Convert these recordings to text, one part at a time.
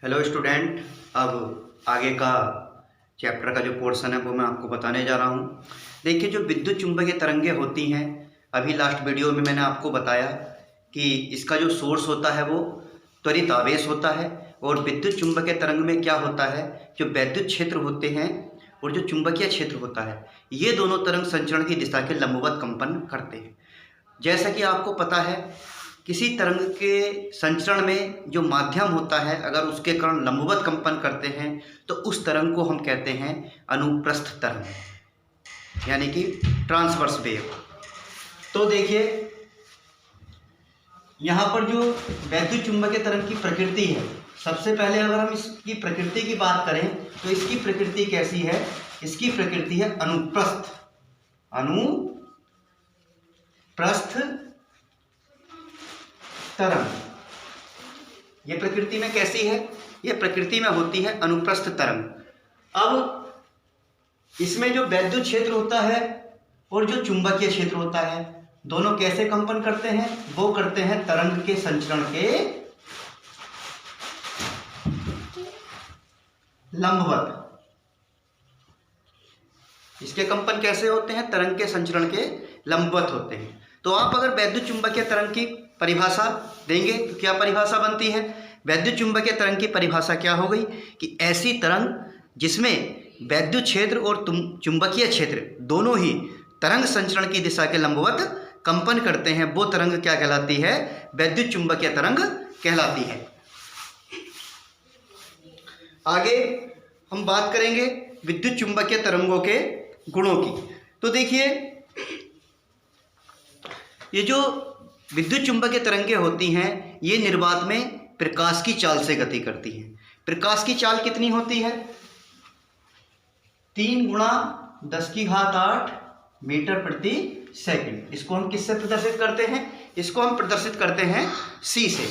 Hello student, अब आगे का चैप्टर का जो पोर्शन है वो मैं आपको बताने जा रहा हूँ। देखिए, जो विद्युत चुंबकीय तरंगें होती हैं, अभी लास्ट वीडियो में मैंने आपको बताया कि इसका जो सोर्स होता है वो त्वरित आवेश होता है। और विद्युत चुंबकीय तरंग में क्या होता है, जो वैद्युत क्षेत्र होते हैं और जो चुंबकीय क्षेत्र होता है, ये दोनों तरंग संचरण की दिशा के लंबवत कंपन करते हैं। जैसा कि आपको पता है, किसी तरंग के संचरण में जो माध्यम होता है, अगर उसके कारण लंबवत कंपन करते हैं तो उस तरंग को हम कहते हैं अनुप्रस्थ तरंग, यानी कि ट्रांसवर्स वेव। तो देखिए, यहाँ पर जो वैद्युत चुंबकीय तरंग की प्रकृति है, सबसे पहले अगर हम इसकी प्रकृति की बात करें तो इसकी प्रकृति कैसी है? इसकी प्रकृति है अनुप्रस्थ तरंग। ये प्रकृति में कैसी है? ये प्रकृति में होती है अनुप्रस्थ तरंग। अब इसमें जो वैद्युत क्षेत्र होता है और जो चुंबकीय क्षेत्र होता है, दोनों कैसे कंपन करते हैं? वो करते हैं तरंग के संचरण के लंबवत। इसके कंपन कैसे होते हैं? तरंग के संचरण के लंबवत होते हैं। तो आप अगर वैद्युत चुंबकीय तरंग की परिभाषा देंगे तो क्या परिभाषा बनती है? वैद्युत चुंबकीय तरंग की परिभाषा क्या हो गई कि ऐसी तरंग जिसमें वैद्युत क्षेत्र और चुंबकीय क्षेत्र दोनों ही तरंग संचरण की दिशा के लंबवत कंपन करते हैं, वो तरंग क्या कहलाती है? वैद्युत चुंबकीय तरंग कहलाती है। आगे हम बात करेंगे विद्युत चुंबकीय तरंगों के गुणों की। तो देखिए, ये जो विद्युत चुंबकीय तरंगें होती हैं, ये निर्वात में प्रकाश की चाल से गति करती हैं। प्रकाश की चाल कितनी होती है? 3 × 10⁸ मीटर प्रति सेकंड। इसको हम किससे प्रदर्शित करते हैं? इसको हम प्रदर्शित करते हैं C से।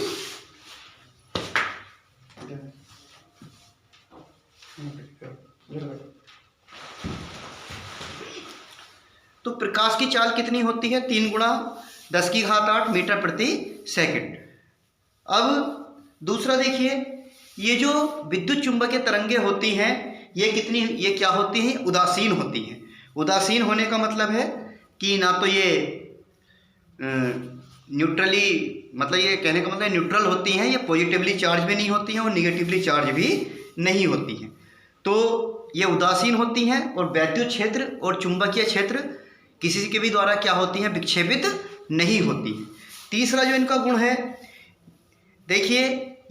तो प्रकाश की चाल कितनी होती है? 3 × 10⁸ मीटर प्रति सेकंड। अब दूसरा देखिए, ये जो विद्युत चुंबकीय तरंगें होती हैं, ये क्या होती हैं? उदासीन होती हैं। उदासीन होने का मतलब है कि ना तो ये न्यूट्रली, मतलब ये कहने का मतलब न्यूट्रल होती हैं, ये पॉजिटिवली चार्ज भी नहीं होती हैं और निगेटिवली चार्ज भी नहीं होती हैं। तो ये उदासीन होती हैं और वैद्युत क्षेत्र और चुंबकीय क्षेत्र किसी के भी द्वारा क्या होती हैं? विक्षेपित नहीं होती है। तीसरा जो इनका गुण है, देखिए,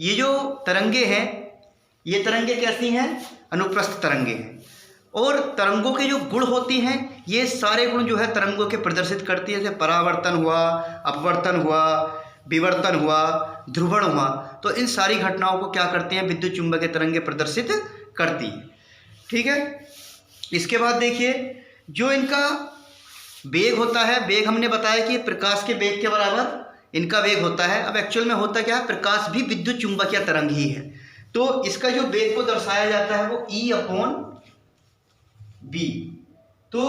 ये जो तरंगे हैं, ये तरंगे कैसी हैं? अनुप्रस्थ तरंगे हैं। और तरंगों के जो गुण होती हैं, ये सारे गुण जो है तरंगों के प्रदर्शित करती है। जैसे परावर्तन हुआ, अपवर्तन हुआ, विवर्तन हुआ, ध्रुवण हुआ, तो इन सारी घटनाओं को क्या करती हैं? विद्युत चुंबकीय तरंगे प्रदर्शित करती है। ठीक है। इसके बाद देखिए, जो इनका वेग होता है, वेग हमने बताया कि प्रकाश के वेग के बराबर इनका वेग होता है। अब एक्चुअल में होता क्या है? प्रकाश भी विद्युत चुंबकीय तरंग ही है। तो इसका जो वेग को दर्शाया जाता है वो E/v। तो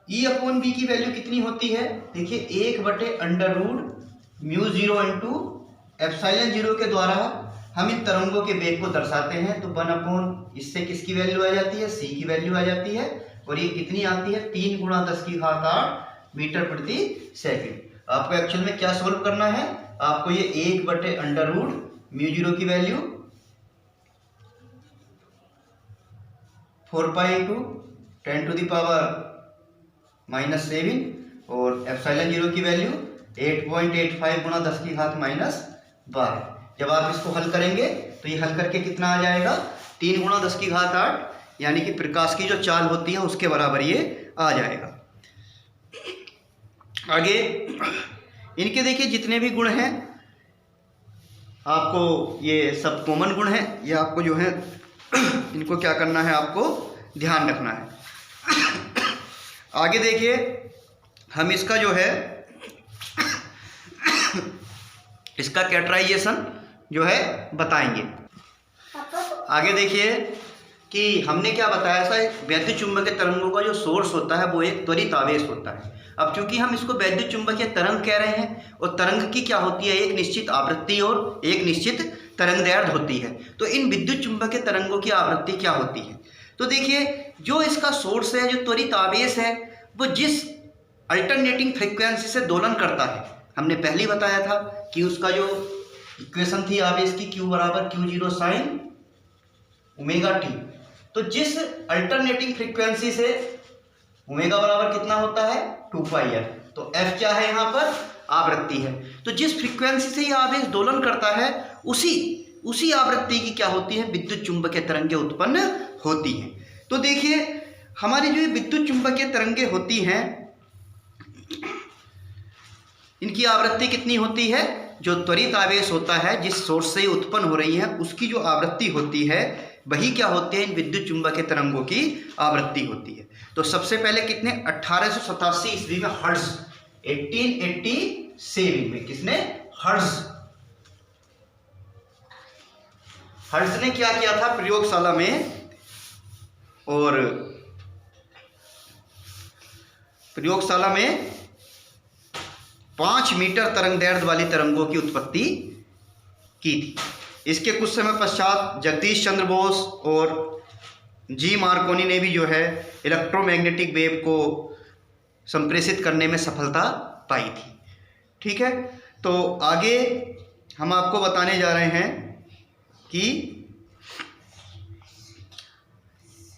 E/v की वैल्यू कितनी होती है? देखिए, 1/√μ0 के द्वारा हम इन तरंगों के वेग को दर्शाते हैं। तो 1/, इससे किसकी वैल्यू आ जाती है? C की वैल्यू आ जाती है। और ये कितनी आती है? 3 × 10⁸ मीटर प्रति सेकंड। आपको एक्चुअल में क्या सोल्व करना है? आपको ये 1/√μ0 की वैल्यू 4π × 10⁻⁻7 और ε0 की वैल्यू 8.85 × 10⁻12। जब आप इसको हल करेंगे तो ये हल करके कितना आ जाएगा? 3 × 10⁸, यानी कि प्रकाश की जो चाल होती है उसके बराबर ये आ जाएगा। आगे इनके देखिए जितने भी गुण हैं, आपको ये सब कॉमन गुण हैं। ये आपको जो है इनको क्या करना है? आपको ध्यान रखना है। आगे देखिए, हम इसका जो है इसका कैरेक्टराइजेशन जो है बताएंगे। आगे देखिए कि हमने क्या बताया था, वैद्युत चुंबकीय तरंगों का जो सोर्स होता है वो एक त्वरित आवेश होता है। अब क्योंकि हम इसको वैद्युत चुंबकीय तरंग कह रहे हैं और तरंग की क्या होती है? एक निश्चित आवृत्ति और एक निश्चित तरंगदैर्घ्य होती है। तो इन विद्युत चुंबकीय तरंगों की आवृत्ति क्या होती है? तो देखिए, जो इसका सोर्स है, जो त्वरित आवेश है, वो जिस अल्टरनेटिंग फ्रीक्वेंसी से दोलन करता है, हमने पहले ही बताया था कि उसका जो इक्वेशन थी आवेश की, Q बराबर Q0 साइन ओमेगा टी। तो जिस अल्टरनेटिंग फ्रीक्वेंसी से ओमेगा बराबर कितना होता है 2πr, तो F क्या है यहाँ पर? आवृत्ति है। तो जिस फ्रीक्वेंसी से ये आवेश दोलन करता है उसी आवृत्ति की क्या होती है? विद्युत चुंबकीय तरंगें उत्पन्न होती हैं। तो देखिए, हमारी जो विद्युत चुंबकीय तरंगें होती हैं, इनकी आवृत्ति कितनी होती है? जो त्वरित आवेश होता है, जिस सोर्स से उत्पन्न हो रही है, उसकी जो आवृत्ति होती है वही क्या होती है? इन विद्युत चुंबकीय तरंगों की आवृत्ति होती है। तो सबसे पहले कितने? 1887 ईस्वी में हर्ट्ज, 1887 में किसने? हर्ट्ज ने क्या किया था प्रयोगशाला में, और प्रयोगशाला में 5 मीटर तरंगदैर्घ्य वाली तरंगों की उत्पत्ति की थी। इसके कुछ समय पश्चात जगदीश चंद्र बोस और जी मार्कोनी ने भी जो है इलेक्ट्रोमैग्नेटिक वेव को संप्रेषित करने में सफलता पाई थी। ठीक है, तो आगे हम आपको बताने जा रहे हैं कि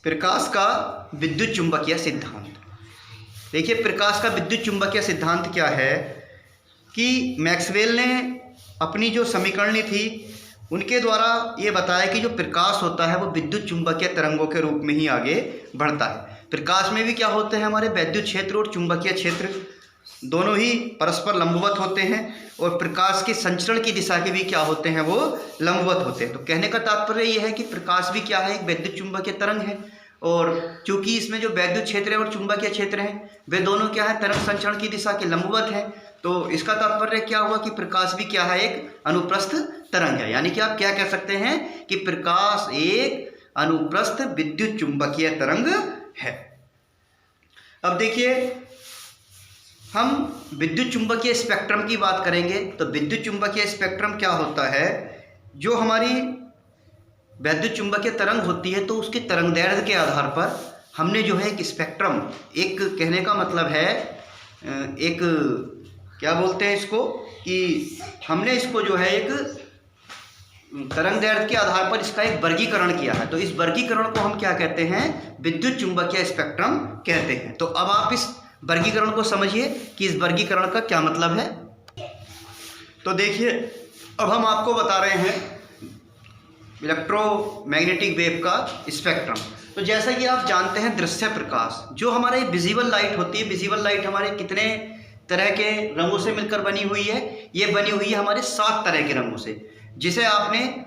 प्रकाश का विद्युत चुंबकीय सिद्धांत। देखिए, प्रकाश का विद्युत चुंबकीय सिद्धांत क्या है कि मैक्सवेल ने अपनी जो समीकरणी थी उनके द्वारा ये बताया कि जो प्रकाश होता है वो विद्युत चुंबकीय तरंगों के रूप में ही आगे बढ़ता है। प्रकाश में भी क्या होते हैं? हमारे वैद्युत क्षेत्र और चुंबकीय क्षेत्र दोनों ही परस्पर लंबवत होते हैं, और प्रकाश के संचरण की दिशा के भी क्या होते हैं? वो लंबवत होते हैं। तो कहने का तात्पर्य यह है कि प्रकाश भी क्या है? एक वैद्युत चुंबकीय तरंग है, और चूंकि इसमें जो वैद्युत क्षेत्र है और चुंबकीय क्षेत्र हैं वे दोनों क्या है? तरंग संचरण की दिशा के लंबवत है। तो इसका तात्पर्य क्या हुआ कि प्रकाश भी क्या है? एक अनुप्रस्थ तरंग है। यानी कि आप क्या कह सकते हैं कि प्रकाश एक अनुप्रस्थ विद्युत चुंबकीय तरंग है। अब देखिए, हम विद्युत चुंबकीय स्पेक्ट्रम की बात करेंगे। तो विद्युत चुंबकीय स्पेक्ट्रम क्या होता है? जो हमारी वैद्युत चुंबकीय तरंग होती है, तो उसके तरंगदैर्घ्य के आधार पर हमने जो है एक स्पेक्ट्रम, एक कहने का मतलब है एक क्या बोलते हैं इसको, कि हमने इसको जो है एक तरंगदैर्घ्य के आधार पर इसका एक वर्गीकरण किया है। तो इस वर्गीकरण को हम क्या कहते हैं? विद्युत चुंबकीय स्पेक्ट्रम कहते हैं। तो अब आप इस वर्गीकरण को समझिए कि इस वर्गीकरण का क्या मतलब है। तो देखिए, अब हम आपको बता रहे हैं इलेक्ट्रोमैग्नेटिक वेव का स्पेक्ट्रम। तो जैसा कि आप जानते हैं, दृश्य प्रकाश जो हमारे विजिबल लाइट होती है, विजिबल लाइट हमारे कितने तरह के रंगों से मिलकर बनी हुई है? ये बनी हुई है हमारे 7 तरह के रंगों से, जिसे आपने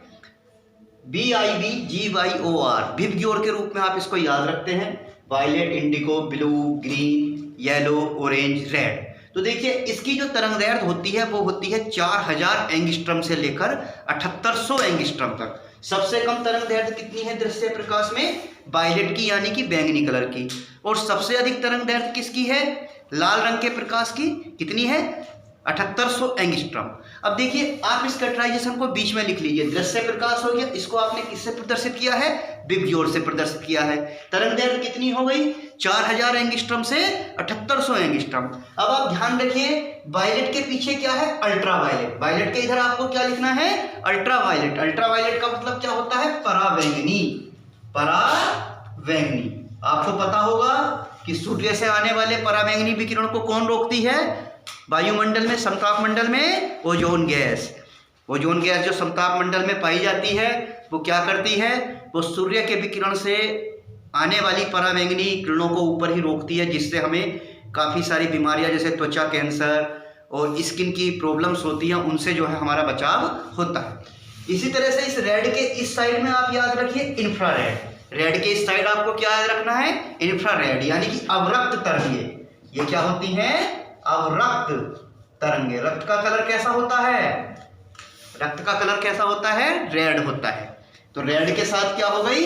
BIVGYOR विबग्योर के रूप में आप इसको याद रखते हैं। Violet, indigo, blue, green, yellow, orange, red. तो देखिए, इसकी जो तरंगदैर्घ्य होती है वो होती है 4000 एंगस्ट्रम से लेकर 7800 एंगस्ट्रम तक। सबसे कम तरंगदैर्घ्य कितनी है दृश्य प्रकाश में? वायलेट की, यानी कि बैंगनी कलर की। और सबसे अधिक तरंगदैर्घ्य किसकी है? लाल रंग के प्रकाश की। कितनी है? 7800 एंगस्ट्रम। अब देखिए, आप इस कैरेक्टराइजेशन को बीच में लिख लीजिए। दृश्य प्रकाश हो गया, इसको आपने किससे प्रदर्शित किया है? विबग्योर से प्रदर्शित किया है। तरंगदैर्घ्य कितनी हो गई? 4000 एंगस्ट्रम से 7800 एंगस्ट्रम। अब आप ध्यान रखिए, वायलेट के पीछे क्या है? अल्ट्रावायलेट। वायलेट के इधर आपको क्या लिखना है? अल्ट्रावायलेट। अल्ट्रावायलेट का मतलब क्या होता है? पराबैंगनी। पराबैंगनी आपको पता होगा कि सूर्य से आने वाले पराबैंगनी विकिरण को कौन रोकती है? वायुमंडल में, समताप मंडल में ओजोन गैस। ओजोन गैस जो समताप मंडल में पाई जाती है वो क्या करती है? वो सूर्य के विकिरण से आने वाली पराबैंगनी किरणों को ऊपर ही रोकती है, जिससे हमें काफ़ी सारी बीमारियां जैसे त्वचा कैंसर और स्किन की प्रॉब्लम्स होती हैं, उनसे जो है हमारा बचाव होता है। इसी तरह से इस रेड के इस साइड में आप याद रखिए इंफ्रारेड। रेड के इस साइड आपको क्या याद रखना है? इंफ्रारेड, यानी कि अवरक्त तरंगे। ये क्या होती हैं? अवरक्त तरंगे। रक्त का कलर कैसा होता है? रक्त का कलर कैसा होता है? रेड होता है। तो रेड के साथ क्या हो गई?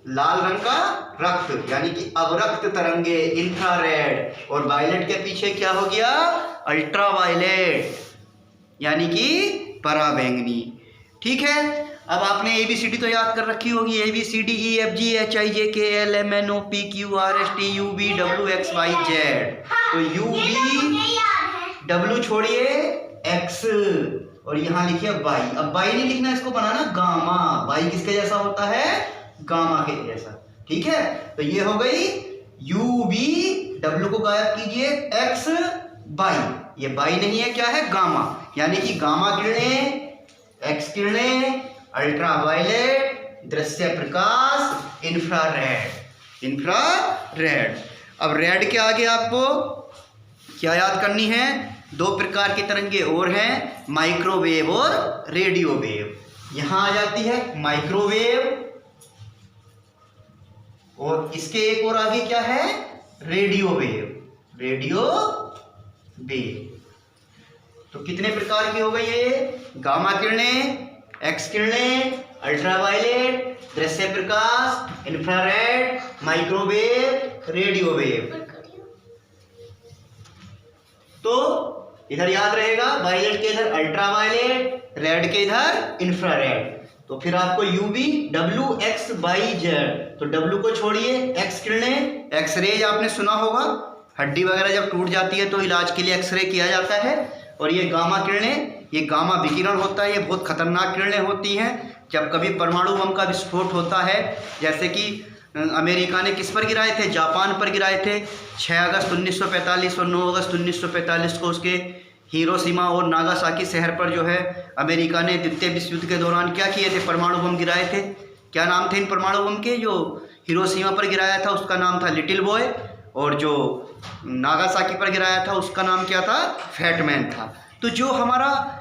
लाल रंग का रक्त, यानी कि अवरक्त तरंगे, इंफ्रारेड। और वायलेट के पीछे क्या हो गया? अल्ट्रावायलेट, यानी कि पराबैंगनी। ठीक है। अब आपने ABCD तो याद कर रखी होगी, ABCDEFGHIJKLMNOPQRSTUVWXYZ। तो W छोड़िए X और यहाँ लिखिए Y। अब Y नहीं लिखना, इसको बनाना गामा। Y किसके जैसा होता है? गामा के जैसा। ठीक है, तो ये हो गई UV, W को गायब कीजिए, X Y। ये Y नहीं है, क्या है? गामा। यानी कि गामा किरणें, एक्स किरणें, अल्ट्रावायलेट, दृश्य प्रकाश, इंफ्रारेड। इंफ्रारेड। अब रेड के आगे आपको क्या याद करनी है? दो प्रकार की तरंगे और हैं, माइक्रोवेव और रेडियो वेव। यहां आ जाती है माइक्रोवेव और इसके एक और आगे क्या है? Radio wave. Radio wave. तो कितने प्रकार की हो गई ये? गामा किरणें, एक्स किरणें, अल्ट्रावायलेट, दृश्य प्रकाश, इंफ्रारेड, माइक्रोवेव, रेडियो वेव। तो इधर याद रहेगा, वायलेट के इधर अल्ट्रावायलेट, रेड के इधर इंफ्रारेड। तो फिर आपको UV, W, X, Y, Z। तो W को छोड़िए, एक्स किरणें, एक्सरेज आपने सुना होगा, हड्डी वगैरह जब टूट जाती है तो इलाज के लिए एक्सरे किया जाता है। और ये गामा किरणें, ये गामा विकिरण होता है, ये बहुत खतरनाक किरणें होती हैं। जब कभी परमाणु बम का विस्फोट होता है, जैसे कि अमेरिका ने किस पर गिराए थे? जापान पर गिराए थे 6 अगस्त 1945 और 9 अगस्त 1945 को उसके हिरोशिमा और नागासाकी शहर पर जो है अमेरिका ने द्वितीय विश्व युद्ध के दौरान क्या किए थे? परमाणु बम गिराए थे। क्या नाम थे इन परमाणु बम के? जो हिरोशिमा पर गिराया था उसका नाम था लिटिल बॉय, और जो नागासाकी पर गिराया था उसका नाम क्या था? फैटमैन था। तो जो हमारा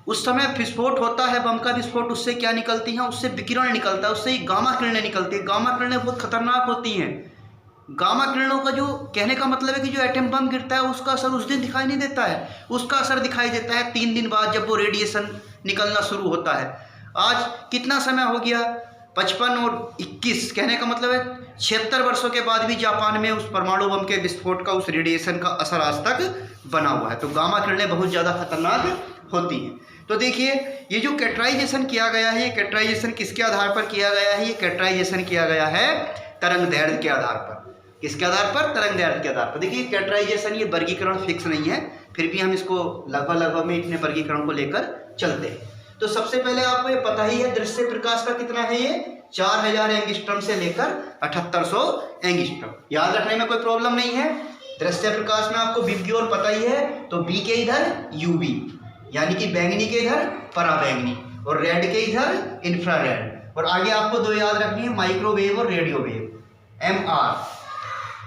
उस समय विस्फोट होता है, बम का विस्फोट, उससे क्या निकलती हैं? उससे विकिरण निकलता है, उससे गामा किरणें निकलती है। गामा किरणें बहुत खतरनाक होती हैं। गामा किरणों का जो कहने का मतलब है कि जो एटम बम गिरता है उसका असर उस दिन दिखाई नहीं देता है, उसका असर दिखाई देता है 3 दिन बाद, जब वो रेडिएशन निकलना शुरू होता है। आज कितना समय हो गया? 55 और 21, कहने का मतलब है 76 वर्षों के बाद भी जापान में उस परमाणु बम के विस्फोट का, उस रेडिएशन का असर आज तक बना हुआ है। तो गामा किरणें बहुत ज़्यादा खतरनाक होती हैं। तो देखिए, ये जो कैटराइजेशन किया गया है, ये कैटराइजेशन किसके आधार पर किया गया है? ये कैटराइजेशन किया गया है तरंग दैर्ध्य के आधार पर। किसके आधार पर? तरंग दैर्ध्य के आधार पर। देखिए, कैटराइजेशन ये वर्गीकरण फिक्स नहीं है, फिर भी हम इसको लगभग में इतने वर्गीकरण को लेकर चलते हैं। तो सबसे पहले आपको ये पता ही है, दृश्य प्रकाश का कितना है? ये 4000 एंगस्ट्रॉम से लेकर 7800 एंगस्ट्रॉम। याद रखने में कोई प्रॉब्लम नहीं है। दृश्य प्रकाश में आपको बी की ओर पता ही है, तो बी के इधर UV, यानी कि बैंगनी के इधर पराबैंगनी, और रेड के इधर इंफ्रारेड। और आगे आपको दो याद रखनी है, माइक्रोवेव और रेडियो वेव। MR,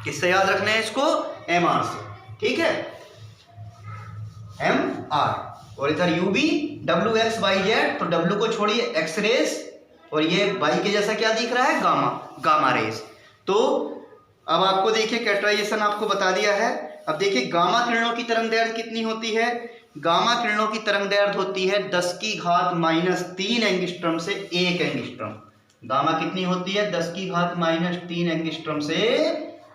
किससे याद रखना है इसको? MR से। ठीक है, MR। और इधर UV, W, X, Y, Z। तो W को छोड़िए, एक्स रेस, और ये Y के जैसा क्या दिख रहा है? Gamma, gamma rays. तो अब आपको देखिए, कैटराइजेशन आपको बता दिया है। अब देखिए, गामा किरणों की तरंग दैर्ध्य कितनी होती है? गामा किरणों की तरंग दैर्ध्य होती है 10⁻³ एंगस्ट्रॉम से 1 एंगस्ट्रॉम। गामा कितनी होती है? 10⁻³ एंगस्ट्रॉम से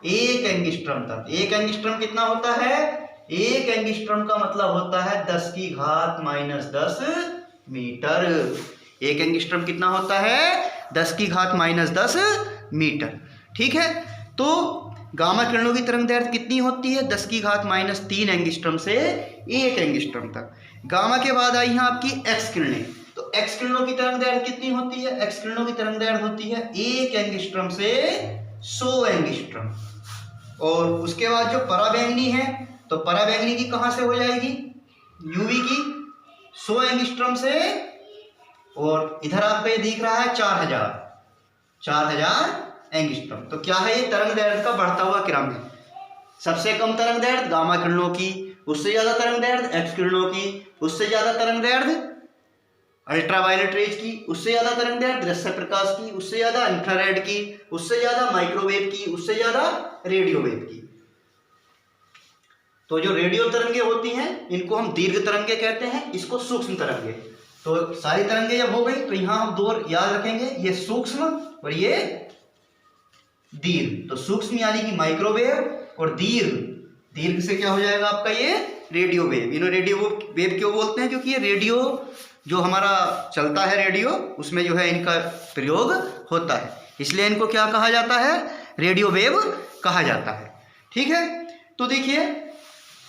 1 एंगस्ट्रॉम तक। 1 एंगस्ट्रॉम कितना होता है? 1 एंगस्ट्रॉम का मतलब होता है 10⁻10 मीटर। 1 एंगस्ट्रॉम कितना होता है? 10⁻10 मीटर। ठीक है, तो गामा किरणों की तरंग दैर्ध्य कितनी होती है? 10⁻³ एंगस्ट्रॉम से 1 एंगस्ट्रॉम तक। गामा के बाद आई हैं आपकी एक्स किरणें। तो एक्स किरणों की तरंग दैर्ध्य कितनी होती है? एक्स किरणों की तरंग दैर्ध्य होती है 1 एंगस्ट्रॉम से 100 एंगस्ट्रॉम। और उसके बाद जो पराबैंगनी है, तो पराबैंगनी की कहां से हो जाएगी? UV की 100 एंगस्ट्रॉम से, और इधर आपको ये दिख रहा है 4000 एंगस्ट्रॉम। तो क्या है? ये तरंग दैर्ध्य का बढ़ता हुआ क्रम है। सबसे कम तरंग दैर्ध्य गामा किरणों की, उससे ज्यादा तरंग दैर्ध्य एक्स किरणों की, उससे ज्यादा तरंग दैर्ध्य अल्ट्रावायलेट रेज की, उससे ज्यादा तरंग दैर्ध्य दृश्य प्रकाश की, उससे ज्यादा इंफ्रारेड की, उससे ज्यादा माइक्रोवेव की, उससे ज्यादा रेडियो वेव की। तो जो रेडियो तरंगे होती हैं, इनको हम दीर्घ तरंगे कहते हैं, इसको सूक्ष्म तरंगे। तो सारी तरंगे जब हो गई, तो यहां हम दो याद रखेंगे, ये सूक्ष्म और ये दीर्घ। तो सूक्ष्म यानी कि माइक्रोवेव, और दीर्घ से क्या हो जाएगा आपका? ये रेडियो वेव। रेडियो वेव क्यों बोलते हैं? क्योंकि ये रेडियो जो हमारा चलता है रेडियो, उसमें जो है इनका प्रयोग होता है, इसलिए इनको क्या कहा जाता है, रेडियो वेव कहा जाता है। ठीक है, तो देखिए,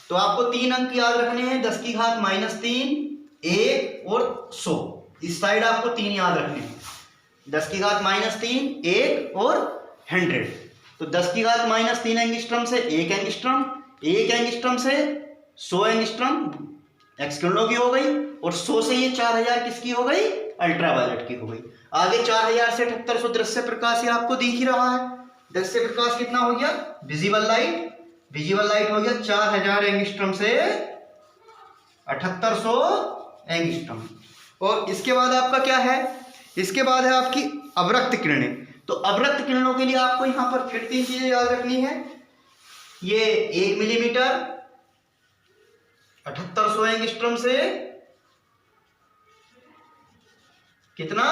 तो आपको 3 अंक याद रखने हैं, 10 की घात -3, 1 और 100। इस साइड आपको 3 याद रखने हैं, 10 की घात -3, 1 और 100। तो 10 की घात -3 एंगस्ट्रम से 1 एंगस्ट्रम, 1 एंगस्ट्रम से 100 एंगस्ट्रम एक्स किरणों की हो गई, और 100 से ये 4000 किसकी हो गई, अल्ट्रावायलेट की हो गई। आगे 4000 से 7800 दृश्य प्रकाश, ये आपको दिख ही रहा है। दृश्य प्रकाश कितना हो गया, विजिबल लाइट, विजिबल लाइट हो गया 4000 एंगस्ट्रम से 7800 एंगस्ट्रम। और इसके बाद आपका क्या है, इसके बाद है आपकी अवरक्त किरणें। तो अवरक्त किरणों के लिए आपको यहां पर फिर 3 चीजें याद रखनी है। ये 1 मिलीमीटर 7800 एंगस्ट्रम से कितना,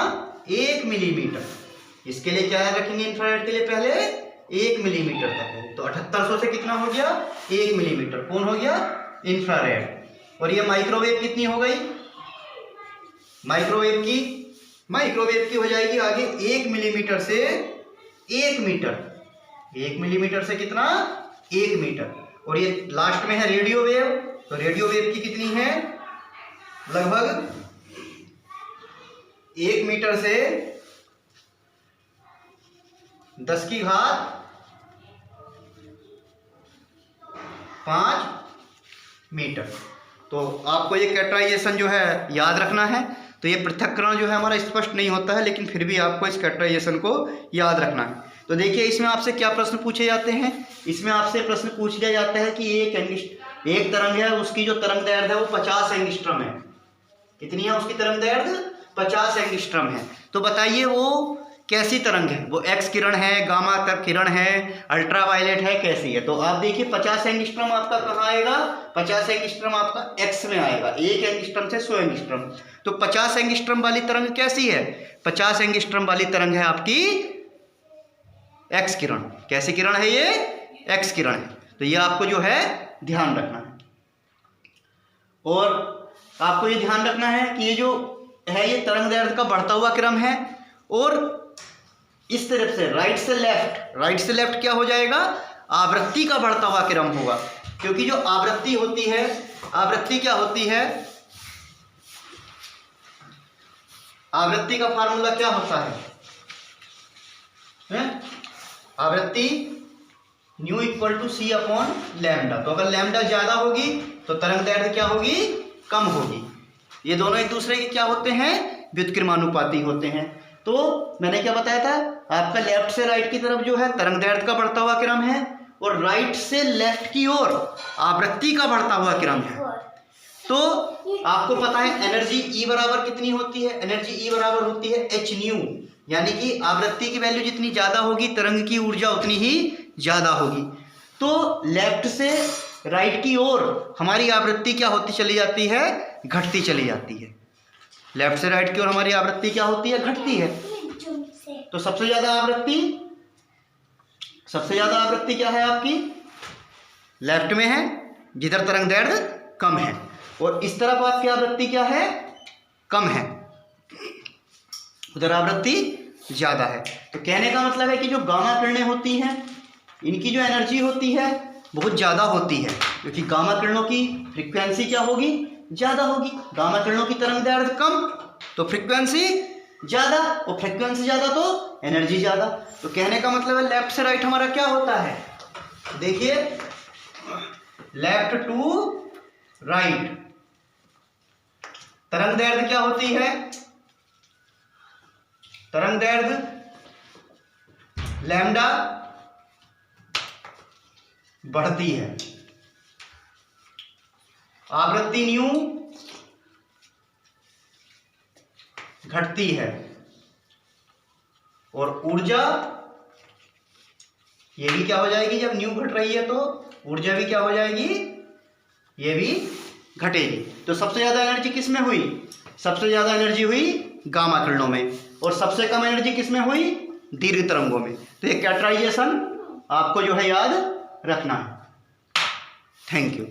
1 मिलीमीटर। इसके लिए क्या याद रखेंगे, इंफ्रारेड के लिए पहले 1 मिलीमीटर तक है। तो 7800 से कितना हो गया, 1 मिलीमीटर। कौन हो गया, इंफ्रारेड। और ये माइक्रोवेव कितनी हो गई, माइक्रोवेव की हो जाएगी आगे 1 मिलीमीटर से 1 मीटर, 1 मिलीमीटर से कितना, 1 मीटर। और ये लास्ट में है रेडियो वेव। तो रेडियो वेव की कितनी है, लगभग 1 मीटर से 10 की घात 5 मीटर। तो आपको ये कैरेक्टराइजेशन जो है याद रखना है। तो ये पृथक्करण जो है हमारा स्पष्ट नहीं होता है, लेकिन फिर भी आपको इस कैरेक्टराइजेशन को याद रखना है। तो देखिए, इसमें आपसे क्या प्रश्न पूछे जाते हैं, इसमें आपसे प्रश्न पूछ लिया जाता है कि एक तरंग है, उसकी जो तरंग दैर्ध्य है वो 50 एंगस्ट्रम है। कितनी है उसकी तरंग दैर्ध्य, 50 एंगस्ट्रम है। तो बताइए वो कैसी तरंग है, वो एक्स किरण है, गामा किरण है, अल्ट्रावायलेट है, कैसी है। तो आप देखिए 50 एंगस्ट्रम आपका कहाँ आएगा, 50 एंगस्ट्रम आपका एक्स में आएगा, 1 एंगस्ट्रम से 100 एंगस्ट्रम। तो 50 एंगस्ट्रम वाली तरंग कैसी है, 50 एंगस्ट्रम वाली तरंग है आपकी एक्स किरण। कैसी किरण है ये, एक्स किरण है। तो ये आपको जो है ध्यान रखना है। और आपको ये ध्यान रखना है कि ये जो है ये तरंग दैर्ध्य का बढ़ता हुआ क्रम है, और इस तरफ से राइट से लेफ्ट क्या हो जाएगा, आवृत्ति का बढ़ता हुआ क्रम होगा। क्योंकि जो आवृत्ति होती है, आवृत्ति क्या होती है, आवृत्ति का फार्मूला क्या होता है? आवृत्ति nu equal to C upon lambda. तो अगर लैम्डा ज्यादा होगी तो तरंग दैर्ध्य क्या होगी, कम होगी। ये दोनों एक दूसरे के क्या होते हैं, व्युत्क्रमानुपाती होते हैं। तो मैंने क्या बताया था, आपका लेफ्ट से राइट की तरफ जो है तरंग दैर्ध्य का बढ़ता हुआ क्रम है, और राइट से लेफ्ट की ओर आवृत्ति का बढ़ता हुआ क्रम है। तो आपको पता है एनर्जी E बराबर कितनी होती है, एनर्जी E बराबर होती है h न्यू, यानी कि आवृत्ति की वैल्यू जितनी ज्यादा होगी तरंग की ऊर्जा उतनी ही ज्यादा होगी। तो लेफ्ट से राइट की ओर हमारी आवृत्ति क्या होती चली जाती है, घटती चली जाती है। लेफ्ट से राइट की ओर हमारी आवृत्ति क्या होती है, घटती है। तो सबसे ज्यादा आवृत्ति क्या है आपकी, लेफ्ट में है, जिधर तरंग दैर्ध्य कम है, और इस तरफ आपकी आवृत्ति क्या है, कम है, उधर आवृत्ति ज्यादा है। तो कहने का मतलब है कि जो गामा किरणें होती हैं इनकी जो एनर्जी होती है बहुत ज्यादा होती है, क्योंकि गामा किरणों की फ्रीक्वेंसी क्या होगी, ज्यादा होगी। गामा किरणों की तरंग दैर्ध्य कम तो फ्रीक्वेंसी ज्यादा, और फ्रीक्वेंसी ज्यादा तो एनर्जी ज्यादा। तो कहने का मतलब है लेफ्ट से राइट हमारा क्या होता है, देखिए लेफ्ट टू राइट तरंग दैर्ध्य क्या होती है, तरंग दैर्ध्य लैम्डा बढ़ती है, आवृत्ति न्यू घटती है, और ऊर्जा ये भी क्या हो जाएगी, जब न्यू घट रही है तो ऊर्जा भी क्या हो जाएगी, ये भी घटेगी। तो सबसे ज्यादा एनर्जी किस में हुई, सबसे ज्यादा एनर्जी हुई गामा किरणों में, और सबसे कम एनर्जी किस में हुई, दीर्घ तरंगों में। तो ये कैरेक्टराइजेशन आपको जो है याद रखना है। Thank you.